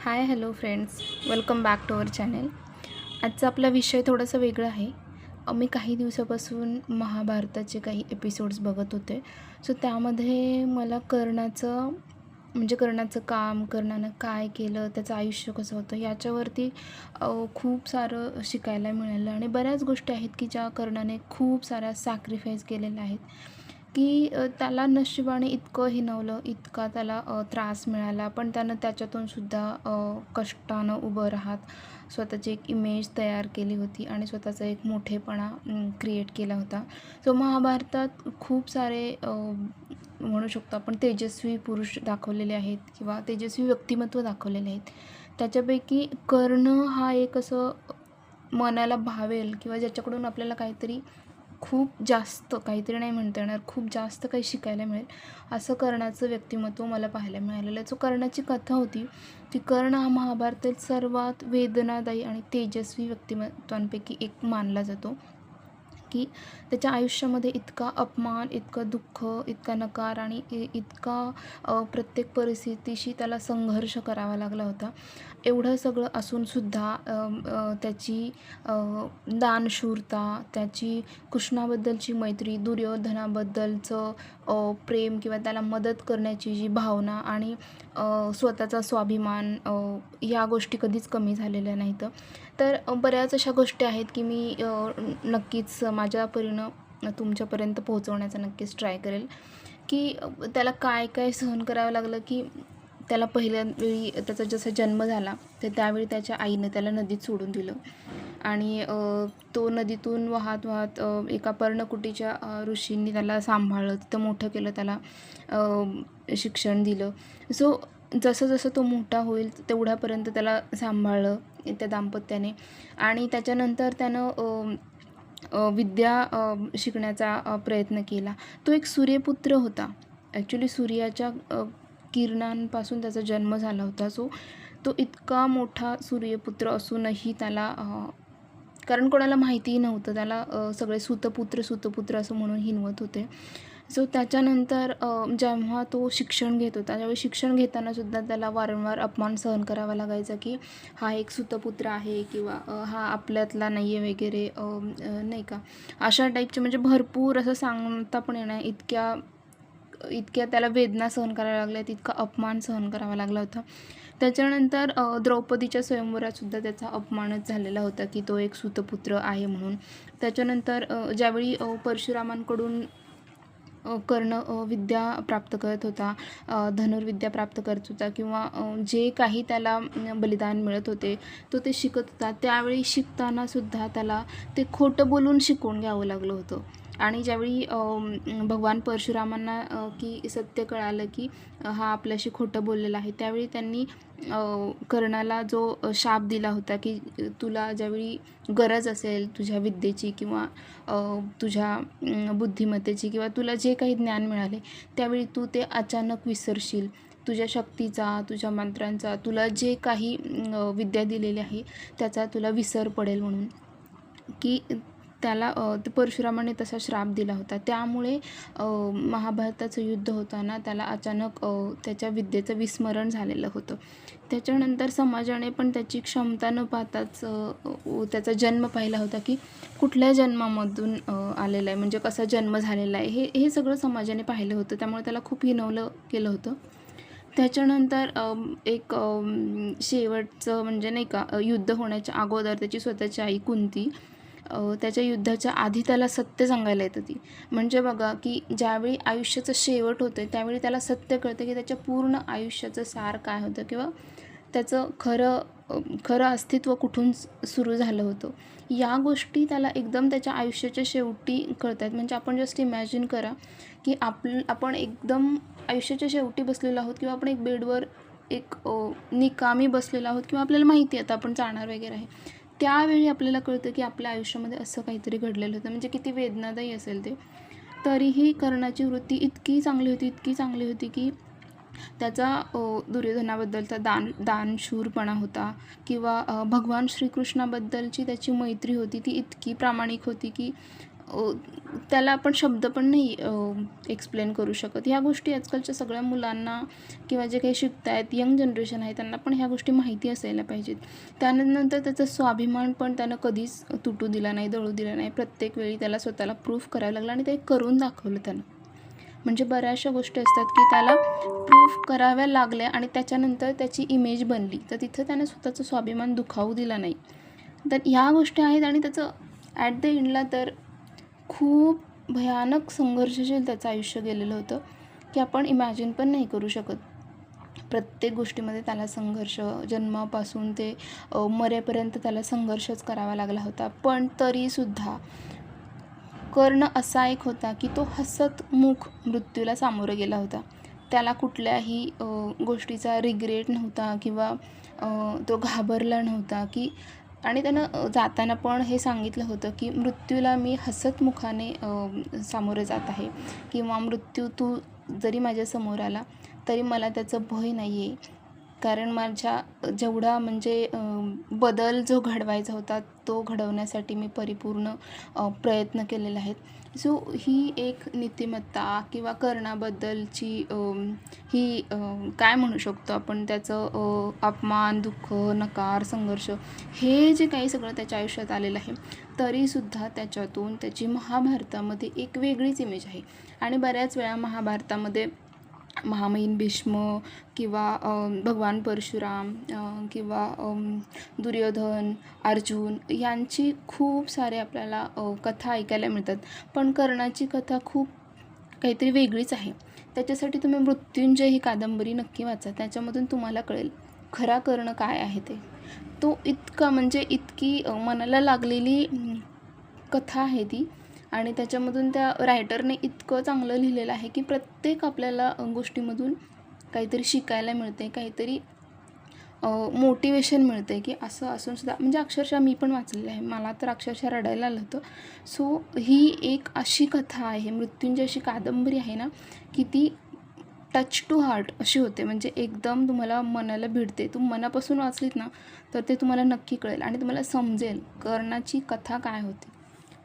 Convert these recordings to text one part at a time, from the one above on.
High hello friends, welcome back to our channel. आजचा आपला विषय थोडासा वेगळा आहे. मी काही दिवसापासून महाभारताचे काही एपिसोड्स बघत होते. सो त्यामध्ये मला कर्णाचं काम, कर्णानं काय केलं, त्याचं आयुष्य कसं होतं याच्यावरती खूप सारं शिकायला मिळालं. आणि बऱ्याच गोष्टी आहेत की ज्या कर्णाने खूप साऱ्या सॅक्रिफाईस केलेल्या आहेत, की त्याला नशिबाने इतकं हिणवलं, इतका त्याला त्रास मिळाला, पण त्यानं त्याच्यातूनसुद्धा कष्टानं उभं राहत स्वतःची एक इमेज तयार केली होती आणि स्वतःचा एक मोठेपणा क्रिएट केला होता. सो महाभारतात खूप सारे म्हणू शकतो आपण तेजस्वी पुरुष दाखवलेले आहेत किंवा तेजस्वी व्यक्तिमत्व दाखवलेले आहेत. त्याच्यापैकी कर्ण हा एक असं मनाला भावेल किंवा ज्याच्याकडून आपल्याला खूप जास्त काहीतरी नाही म्हणता येणार, खूप जास्त काही शिकायला मिळेल, असं कर्णाचं व्यक्तिमत्व मला पाहायला मिळालेलं आहे. जो कर्णाची कथा होती, ती कर्ण हा महाभारतातील सर्वात वेदनादायी आणि तेजस्वी व्यक्तिमत्वांपैकी एक मानला जातो. की त्याच्या आयुष्यामध्ये इतका अपमान, इतकं दुःख, इतका नकार आणि इतका प्रत्येक परिस्थितीशी त्याला संघर्ष करावा लागला होता. एवढं सगळं असूनसुद्धा त्याची दानशूरता, त्याची कृष्णाबद्दलची मैत्री, दुर्योधनाबद्दलचं प्रेम किंवा त्याला मदत करण्याची जी भावना आणि स्वतःचा स्वाभिमान, ह्या गोष्टी कधीच कमी झालेल्या नाहीत. तर बऱ्याच अशा गोष्टी आहेत की मी नक्कीच माझ्या परीनं तुमच्यापर्यंत पोहोचवण्याचा नक्कीच ट्राय करेल. की त्याला काय काय सहन करावं लागलं, की त्याला पहिल्या वेळी त्याचा जसा जन्म झाला, तर त्यावेळी त्याच्या आईनं त्याला नदीत सोडून दिलं आणि तो नदीतून वाहत वाहत एका पर्णकुटीच्या ऋषींनी त्याला सांभाळलं, तिथं मोठं केलं, त्याला शिक्षण दिलं. सो जसं जसं तो मोठा होईल तेवढ्यापर्यंत त्याला सांभाळलं त्या दाम्पत्याने. आणि त्याच्यानंतर त्यानं विद्या शिकण्याचा प्रयत्न केला. तो एक सूर्यपुत्र होता. ॲक्च्युली सूर्याच्या किरणांपासून त्याचा जन्म झाला होता. सो तो इतका मोठा सूर्यपुत्र असूनही त्याला कारण कोणाला माहितीही नव्हतं, त्याला सगळे सुतपुत्र असं म्हणून हिणवत होते. सो त्याच्यानंतर जेव्हा तो शिक्षण घेत होता, त्यावेळी शिक्षण घेतानासुद्धा त्याला वारंवार अपमान सहन करावा लागायचा, की हा एक सुतपुत्र आहे किंवा हा आपल्यातला नाही आहे वगैरे, नाही का, अशा टाईपचे म्हणजे भरपूर असं सांगता पण येणार इतक्या इतक्या त्याला वेदना सहन कराव्या लागल्या, इतका अपमान सहन करावा लागला होता. त्याच्यानंतर द्रौपदीच्या स्वयंवरातसुद्धा त्याचा अपमानच झालेला होता, की तो एक सूतपुत्र आहे म्हणून. त्याच्यानंतर ज्यावेळी परशुरामांकडून कर्ण विद्या प्राप्त करत होता, धनुर्विद्या प्राप्त करत होता किंवा जे काही त्याला बलिदान मिळत होते, तो ते शिकत होता. त्यावेळी शिकतानासुद्धा त्याला ते खोटं बोलून शिकवून घ्यावं लागलं होतं. आणि ज्यावेळी भगवान परशुरामांना की सत्य कळालं, की हा आपल्याशी खोटं बोललेला आहे, त्यावेळी त्यांनी कर्णाला जो शाप दिला होता, की तुला ज्यावेळी गरज असेल तुझ्या विद्येची किंवा तुझ्या बुद्धिमत्तेची किंवा तुला जे काही ज्ञान मिळाले, त्यावेळी तू ते अचानक विसरशील. तुझ्या शक्तीचा, तुझ्या मंत्रांचा, तुला जे काही विद्या दिलेली आहे त्याचा तुला विसर पडेल म्हणून, की त्याला ते परशुरामाने तसा श्राप दिला होता. त्यामुळे महाभारताचं युद्ध होताना त्याला अचानक त्याच्या विद्येचं विस्मरण झालेलं होतं. त्याच्यानंतर समाजाने पण त्याची क्षमता न पाहताच त्याचा जन्म पाहिला होता, की कुठल्या जन्मामधून आलेला आहे, म्हणजे कसा जन्म झालेला आहे, हे सगळं समाजाने पाहिलं होतं. त्यामुळे त्याला खूप हिणवलं केलं होतं. त्याच्यानंतर एक शेवटचं म्हणजे नाही का, युद्ध होण्याच्या अगोदर त्याची स्वतःची आई कुंती त्याच्या युद्धाच्या आधी त्याला सत्य सांगायला येतं. ती म्हणजे बघा, की ज्यावेळी आयुष्याचं शेवट होतं त्यावेळी त्याला सत्य कळतं, की त्याच्या पूर्ण आयुष्याचं सार काय होतं किंवा त्याचं खरं अस्तित्व कुठून सुरू झालं होतं. या गोष्टी त्याला एकदम त्याच्या आयुष्याच्या शेवटी कळत आहेत. म्हणजे आपण जस्ट इमॅजिन करा, की आपण एकदम आयुष्याच्या शेवटी बसलेलो आहोत किंवा आपण एक बेडवर एक निकामी बसलेलो आहोत किंवा आपल्याला माहिती आहे आता आपण जाणार वगैरे आहे. त्यावेळी आपल्याला कळतं, की आपल्या आयुष्यामध्ये असं काहीतरी घडलेलं होतं. म्हणजे किती वेदनादायी असेल ते. तरीही कर्णाची वृत्ती इतकी चांगली होती, की त्याचा दुर्योधनाबद्दलचा दानशूरपणा होता किंवा भगवान श्रीकृष्णाबद्दलची त्याची मैत्री होती, ती इतकी प्रामाणिक होती, की त्याला आपण शब्द पण नाही एक्सप्लेन करू शकत. ह्या गोष्टी आजकालच्या सगळ्या मुलांना किंवा जे काही शिकत आहेत यंग जनरेशन आहे त्यांना पण ह्या गोष्टी माहिती असायला पाहिजेत. त्यानंतर त्याचा स्वाभिमान पण त्यानं कधीच तुटू दिला नाही, दळू दिला नाही. प्रत्येक वेळी त्याला स्वतःला प्रूफ करायला लागलं आणि ते करून दाखवलं त्यानं. म्हणजे बऱ्याचशा गोष्टी असतात की त्याला प्रूफ कराव्या लागल्या आणि त्याच्यानंतर त्याची इमेज बनली, तर तिथं त्यानं स्वतःचा स्वाभिमान दुखावू दिला नाही. तर ह्या गोष्टी आहेत आणि त्याचं ॲट द एंडला तर खूप भयानक संघर्षशील त्याचं आयुष्य गेलेलं होतं की आपण इमॅजिन पण नाही करू शकत. प्रत्येक गोष्टीमध्ये त्याला संघर्ष, जन्मापासून ते मरेपर्यंत त्याला संघर्षच करावा लागला होता. पण तरीसुद्धा कर्ण असा एक होता की तो हसतमुख मृत्यूला सामोरं गेला होता. त्याला कुठल्याही गोष्टीचा रिग्रेट नव्हता किंवा तो घाबरला नव्हता की आणि त्यानं जाताना पण हे सांगितलं होतं की मृत्यूला मी हसतमुखाने सामोरे जात आहे किंवा मृत्यू तू जरी माझ्यासमोर आला तरी मला त्याचं भय नाही आहे. कारण माझ्या जेवढा म्हणजे बदल जो घडवायचा होता तो घडवण्यासाठी मी परिपूर्ण प्रयत्न केलेले आहेत. सो ही एक नीतिमत्ता किंवा कर्णाबद्दलची ही काय म्हणू शकतो आपण त्याचं अपमान, दुःख, नकार, संघर्ष हे जे काही सगळं त्याच्या आयुष्यात आलेलं आहे तरीसुद्धा त्याच्यातून त्याची महाभारतामध्ये एक वेगळीच इमेज आहे. आणि बऱ्याच वेळा महाभारतामध्ये महामहिम भीष्म किंवा भगवान परशुराम किंवा दुर्योधन, अर्जुन यांची खूप सारे आपल्याला कथा ऐकायला मिळतात. पण कर्णाची कथा खूप काहीतरी वेगळीच आहे. त्याच्यासाठी तुम्ही मृत्युंजय ही कादंबरी नक्की वाचा. त्याच्यामधून तुम्हाला कळेल खरा कर्ण काय आहे ते. तो इतका म्हणजे इतकी मनाला लागलेली कथा आहे ती आणि त्याच्यामधून त्या रायटरने इतकं चांगलं लिहिलेलं आहे की प्रत्येक आपल्याला गोष्टीमधून काहीतरी शिकायला मिळते, काहीतरी मोटिवेशन मिळते की असं असूनसुद्धा म्हणजे अक्षरशः मी पण वाचलेलं आहे. मला तर अक्षरशः रडायला आलं होतं. सो ही एक अशी कथा आहे, मृत्युंजय अशी कादंबरी आहे ना की ती टच टू हार्ट अशी होते. म्हणजे एकदम तुम्हाला मनाला भिडते. तुम्ही मनापासून वाचलीत ना तर ते तुम्हाला नक्की कळेल आणि तुम्हाला समजेल कर्णाची कथा काय होती,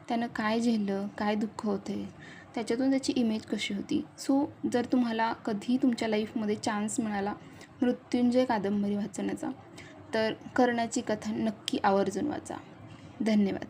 त्यानं काय झेललं, काय दुःख होते, त्याच्यातून त्याची इमेज कशी होती. सो जर तुम्हाला कधी तुमच्या लाईफमध्ये चान्स मिळाला मृत्युंजय कादंबरी वाचण्याचा तर कर्णाची कथा नक्की आवर्जून वाचा. धन्यवाद.